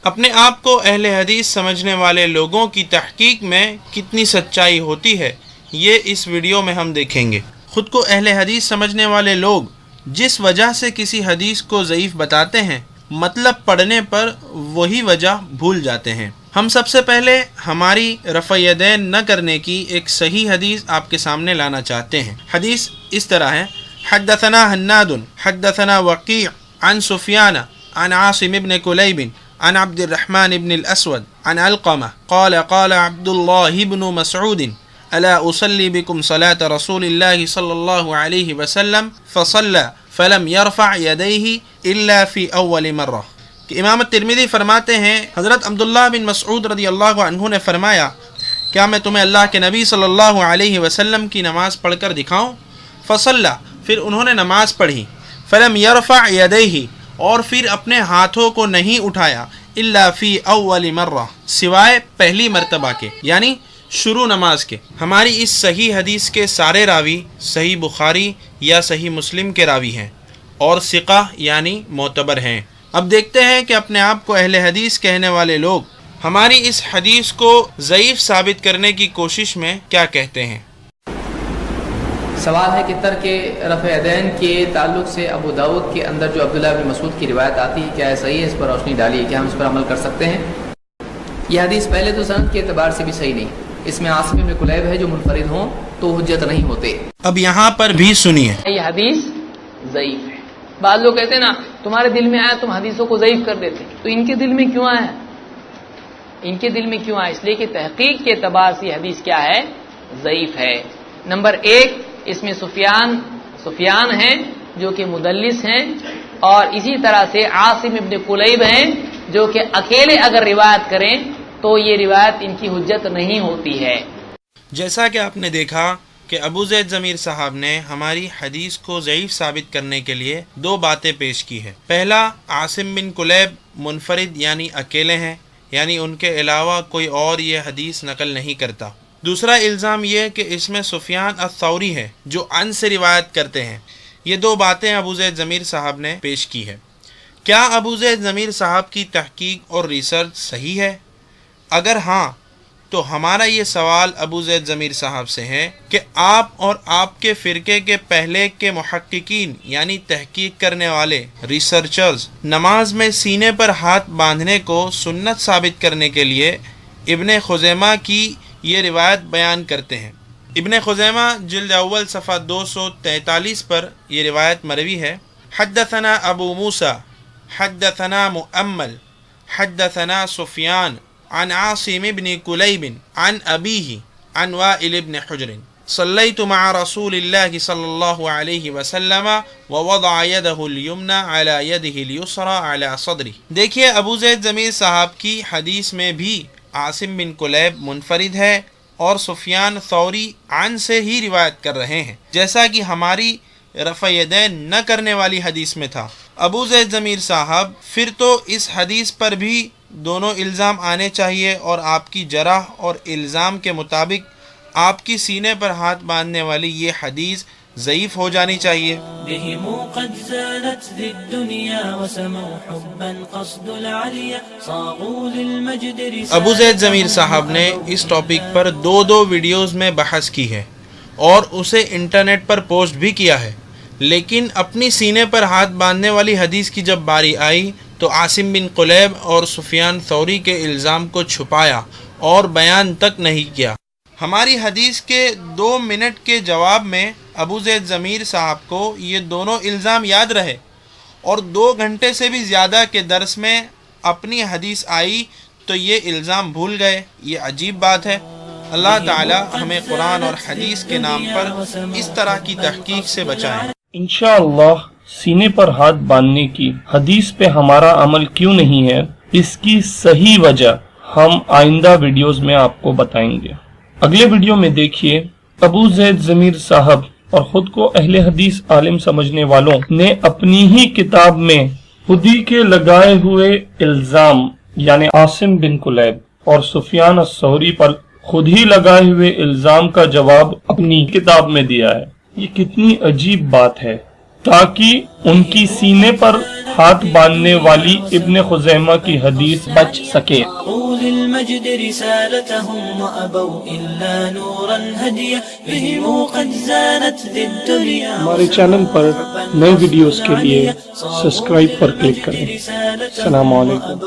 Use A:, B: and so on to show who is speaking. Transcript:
A: اپنے آپ کو اہل حدیث سمجھنے والے لوگوں کی تحقیق میں کتنی سچائی ہوتی ہے یہ اس ویڈیو میں ہم دیکھیں گے۔ خود کو اہل حدیث سمجھنے والے لوگ جس وجہ سے کسی حدیث کو ضعیف بتاتے ہیں، مطلب پڑھنے پر وہی وجہ بھول جاتے ہیں۔ ہم سب سے پہلے ہماری رفع یدین نہ کرنے کی ایک صحیح حدیث آپ کے سامنے لانا چاہتے ہیں۔ حدیث اس طرح ہے: حدثنا حناد حدثنا وقیع عن سفیان عن عاصم بن کلیب عن عبد الرحمن بن الاسود عن علقمہ قال قال عبد اللہ بن مسعود الا اصلی بکم صلاة رسول اللہ صلی اللہ علیہ وسلم فصلی فلم یرفع یدیہ الا فی اول مرہ۔ کہ امام ترمذی فرماتے ہیں حضرت عبداللہ بن مسعود رضی اللہ عنہ نے فرمایا، کیا میں تمہیں اللہ کے نبی صلی اللہ علیہ وسلم کی نماز پڑھ کر دکھاؤں؟ فصلی، پھر انہوں نے نماز پڑھی، فلم یرفع یدیہ، اور پھر اپنے ہاتھوں کو نہیں اٹھایا، الا فی اول مرہ، سوائے پہلی مرتبہ کے، یعنی شروع نماز کے۔ ہماری اس صحیح حدیث کے سارے راوی صحیح بخاری یا صحیح مسلم کے راوی ہیں اور ثقہ یعنی معتبر ہیں۔ اب دیکھتے ہیں کہ اپنے آپ کو اہل حدیث کہنے والے لوگ ہماری اس حدیث کو ضعیف ثابت کرنے کی کوشش میں کیا کہتے ہیں۔
B: سوال ہے کہ ترک رفع یدین کے تعلق سے ابو داؤد کے اندر جو عبداللہ بن مسعود کی روایت آتی ہے کیا ہے صحیح ہے؟ اس پر روشنی ڈالیے، کیا ہم اس پر عمل کر سکتے ہیں؟ یہ حدیث پہلے تو سند کے اعتبار سے بھی صحیح نہیں، اس میں عاصم بن کلیب ہے جو منفرد ہوں تو حجت نہیں ہوتے۔
A: اب یہاں پر بھی سنیے،
B: یہ حدیث ضعیف ہے۔ بعض لوگ کہتے ہیں نا تمہارے دل میں آیا تم حدیثوں کو ضعیف کر دیتے، تو ان کے دل میں کیوں آیا؟ ان کے دل میں کیوں آیا؟ اس لیے کہ تحقیق کے اعتبار سے یہ حدیث کیا ہے؟ ضعیف ہے۔ نمبر ایک، اس میں سفیان ہیں جو کہ مدلس ہیں، اور اسی طرح سے عاصم ابن کلیب ہیں جو کہ اکیلے اگر روایت کریں تو یہ روایت ان کی حجت نہیں ہوتی ہے۔
A: جیسا کہ آپ نے دیکھا کہ ابو زید ضمیر صاحب نے ہماری حدیث کو ضعیف ثابت کرنے کے لیے دو باتیں پیش کی ہے۔ پہلا، عاصم بن کلیب منفرد یعنی اکیلے ہیں، یعنی ان کے علاوہ کوئی اور یہ حدیث نقل نہیں کرتا۔ دوسرا الزام یہ کہ اس میں سفیان الثوری ہے جو عن سے روایت کرتے ہیں۔ یہ دو باتیں ابو زید ضمیر صاحب نے پیش کی ہے۔ کیا ابو زید ضمیر صاحب کی تحقیق اور ریسرچ صحیح ہے؟ اگر ہاں تو ہمارا یہ سوال ابو زید ضمیر صاحب سے ہے کہ آپ اور آپ کے فرقے کے پہلے کے محققین یعنی تحقیق کرنے والے ریسرچرز نماز میں سینے پر ہاتھ باندھنے کو سنت ثابت کرنے کے لیے ابن خزیمہ کی یہ روایت بیان کرتے ہیں۔ ابن خزیمہ جلد اول صفحہ 243 پر یہ روایت مروی ہے: حدثنا ابو موسیٰ حدثنا مؤمل حدثنا سفیان عن عاصم بن کلیب عن ابیہ عن وائل بن حجر صلیت مع رسول اللہ صلی اللہ علیہ وسلم ووضع یدہ الیمنى علی یدہ الیسری علی صدرہ۔ دیکھیے ابو زید ضمیر صاحب کی حدیث میں بھی عاصم بن کلیب منفرد ہے اور سفیان ثوری عن سے ہی روایت کر رہے ہیں، جیسا کہ ہماری رفع یدین نہ کرنے والی حدیث میں تھا۔ ابو زید ضمیر صاحب پھر تو اس حدیث پر بھی دونوں الزام آنے چاہیے، اور آپ کی جرح اور الزام کے مطابق آپ کی سینے پر ہاتھ باندھنے والی یہ حدیث ضعیف ہو جانی چاہیے۔ ابو زید ضمیر صاحب نے اس ٹاپک پر دو ویڈیوز میں بحث کی ہے اور اسے انٹرنیٹ پر پوسٹ بھی کیا ہے، لیکن اپنی سینے پر ہاتھ باندھنے والی حدیث کی جب باری آئی تو عاصم بن کلیب اور سفیان ثوری کے الزام کو چھپایا اور بیان تک نہیں کیا۔ ہماری حدیث کے 2 منٹ کے جواب میں ابو زید ضمیر صاحب کو یہ دونوں الزام یاد رہے، اور 2 گھنٹے سے بھی زیادہ کے درس میں اپنی حدیث آئی تو یہ الزام بھول گئے۔ یہ عجیب بات ہے۔ اللہ تعالی ہمیں قرآن اور حدیث کے نام پر اس طرح کی تحقیق سے بچائیں۔
C: انشاءاللہ سینے پر ہاتھ باندھنے کی حدیث پہ ہمارا عمل کیوں نہیں ہے، اس کی صحیح وجہ ہم آئندہ ویڈیوز میں آپ کو بتائیں گے۔ اگلے ویڈیو میں دیکھیے ابو زید ضمیر صاحب اور خود کو اہل حدیث عالم سمجھنے والوں نے اپنی ہی کتاب میں خود ہی کے لگائے ہوئے الزام یعنی عاصم بن کلیب اور سفیان الثوری پر خود ہی لگائے ہوئے الزام کا جواب اپنی کتاب میں دیا ہے۔ یہ کتنی عجیب بات ہے۔ تاکہ ان کی سینے پر ہاتھ باندھنے والی ابن خزیمہ کی حدیث بچ سکے۔
D: المجد رسالتهم وأبوا إلا نورا هديا بهم قد زانت ذي الدنيا۔
C: ہمارے چینل پر نئے ویڈیوز کے لیے سبسکرائب پر کلک کریں۔ السلام علیکم۔